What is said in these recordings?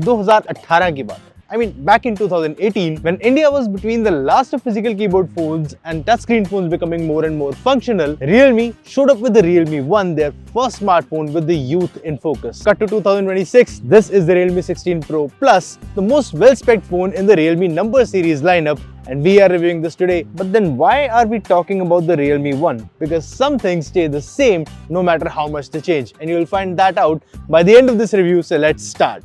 2018 की बात है. I mean, back in 2018, when India was between the last of physical keyboard phones and touchscreen phones becoming more and more functional, Realme showed up with the Realme 1, their first smartphone with the youth in focus. Cut to 2026, this is the Realme 16 Pro Plus, the most well-specced phone in the Realme number series lineup, and we are reviewing this today. But then why are we talking about the Realme 1? Because some things stay the same no matter how much they change, and you will find that out by the end of this review, so let's start.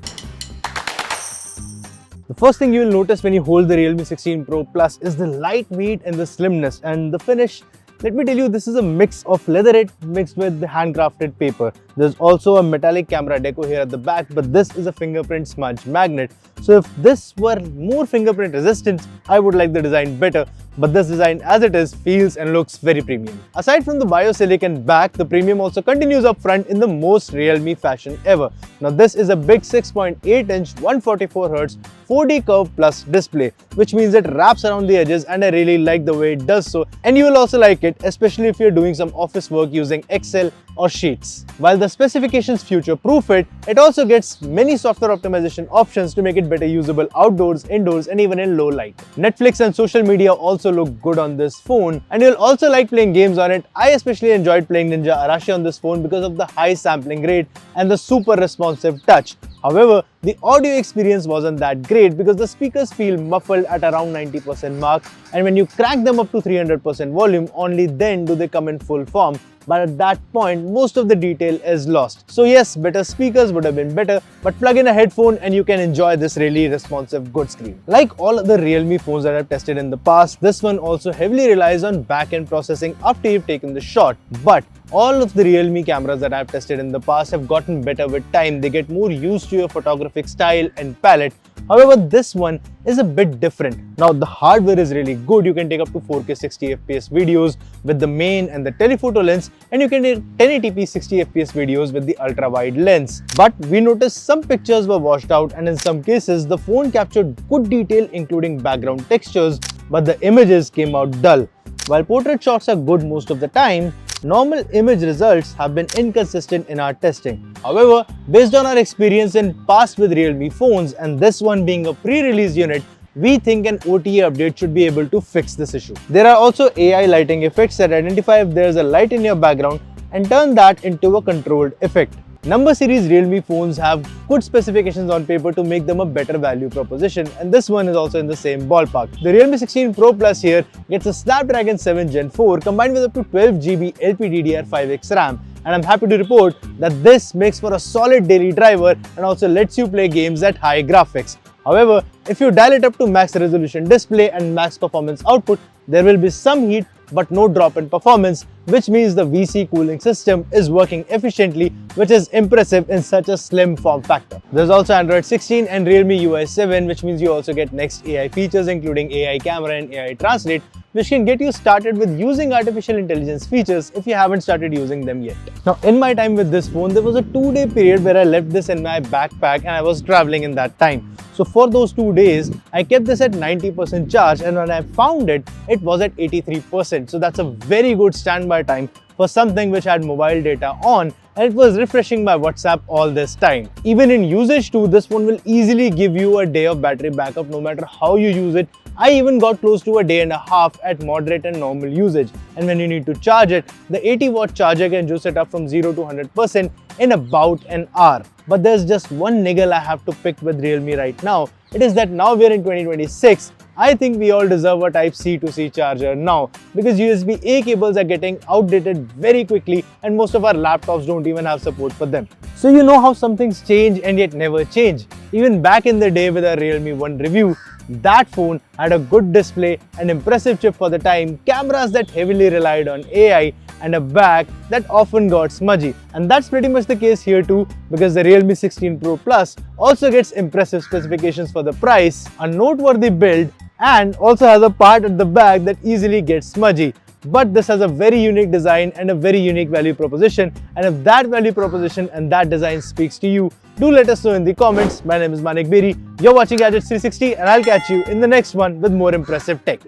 The first thing you will notice when you hold the Realme 16 Pro Plus is the lightweight and the slimness, and the finish. Let me tell you, this is a mix of leatherette mixed with the handcrafted paper. There's also a metallic camera deco here at the back, but this is a fingerprint smudge magnet. So if this were more fingerprint resistant, I would like the design better. But this design as it is feels and looks very premium. Aside from the biosilicon back, the premium also continues up front in the most Realme fashion ever. Now this is a big 6.8-inch 144Hz 4D Curve Plus display, which means it wraps around the edges, and I really like the way it does so. And you will also like it, especially if you're doing some office work using Excel or Sheets. While the specifications future-proof it, it also gets many software optimization options to make it better usable outdoors, indoors, and even in low light. Netflix and social media also look good on this phone, and you'll also like playing games on it. I especially enjoyed playing Ninja Arashi on this phone because of the high sampling rate and the super responsive touch. However, the audio experience wasn't that great because the speakers feel muffled at around 90% mark, and when you crank them up to 300% volume, only then do they come in full form. But at that point, most of the detail is lost. So yes, better speakers would have been better, but plug in a headphone and you can enjoy this really responsive good screen. Like all other Realme phones that I've tested in the past, this one also heavily relies on back-end processing after you've taken the shot. But all of the Realme cameras that I've tested in the past have gotten better with time. They get more used to your photographic style and palette. However, this one is a bit different. Now, the hardware is really good. You can take up to 4K 60fps videos with the main and the telephoto lens, and you can take 1080p 60fps videos with the ultra-wide lens. But we noticed some pictures were washed out, and in some cases, the phone captured good detail including background textures, but the images came out dull. While portrait shots are good most of the time, normal image results have been inconsistent in our testing. However, based on our experience in past with Realme phones and this one being a pre-release unit, we think an OTA update should be able to fix this issue. There are also AI lighting effects that identify if there is a light in your background and turn that into a controlled effect. Number series Realme phones have good specifications on paper to make them a better value proposition, and this one is also in the same ballpark. The Realme 16 Pro Plus here gets a Snapdragon 7 Gen 4 combined with up to 12GB LPDDR5X RAM, and I'm happy to report that this makes for a solid daily driver and also lets you play games at high graphics. However, if you dial it up to max resolution display and max performance output, there will be some heat but no drop in performance, which means the VC cooling system is working efficiently, which is impressive in such a slim form factor. There's also Android 16 and Realme UI 7, which means you also get next AI features including AI camera and AI translate, which can get you started with using artificial intelligence features if you haven't started using them yet. Now, in my time with this phone, there was a 2-day period where I left this in my backpack and I was traveling in that time. So for those 2 days, I kept this at 90% charge, and when I found it, it was at 83%. So that's a very good standby time for something which had mobile data on, and it was refreshing my WhatsApp all this time. Even in usage too, this phone will easily give you a day of battery backup no matter how you use it. I even got close to a day and a half at moderate and normal usage. And when you need to charge it, the 80-watt charger can juice it up from 0 to 100% in about an hour. But there's just one niggle I have to pick with Realme right now. It is that now we're in 2026. I think we all deserve a Type-C to C charger now, because USB-A cables are getting outdated very quickly and most of our laptops don't even have support for them. So you know how some things change and yet never change. Even back in the day with our Realme 1 review, that phone had a good display, an impressive chip for the time, cameras that heavily relied on AI, and a back that often got smudgy. And that's pretty much the case here too, because the Realme 16 Pro Plus also gets impressive specifications for the price, a noteworthy build, and also has a part at the back that easily gets smudgy. But this has a very unique design and a very unique value proposition, and if that value proposition and that design speaks to you, do let us know in the comments. My name is Manik Beri, you're watching Gadgets 360, and I'll catch you in the next one with more impressive tech.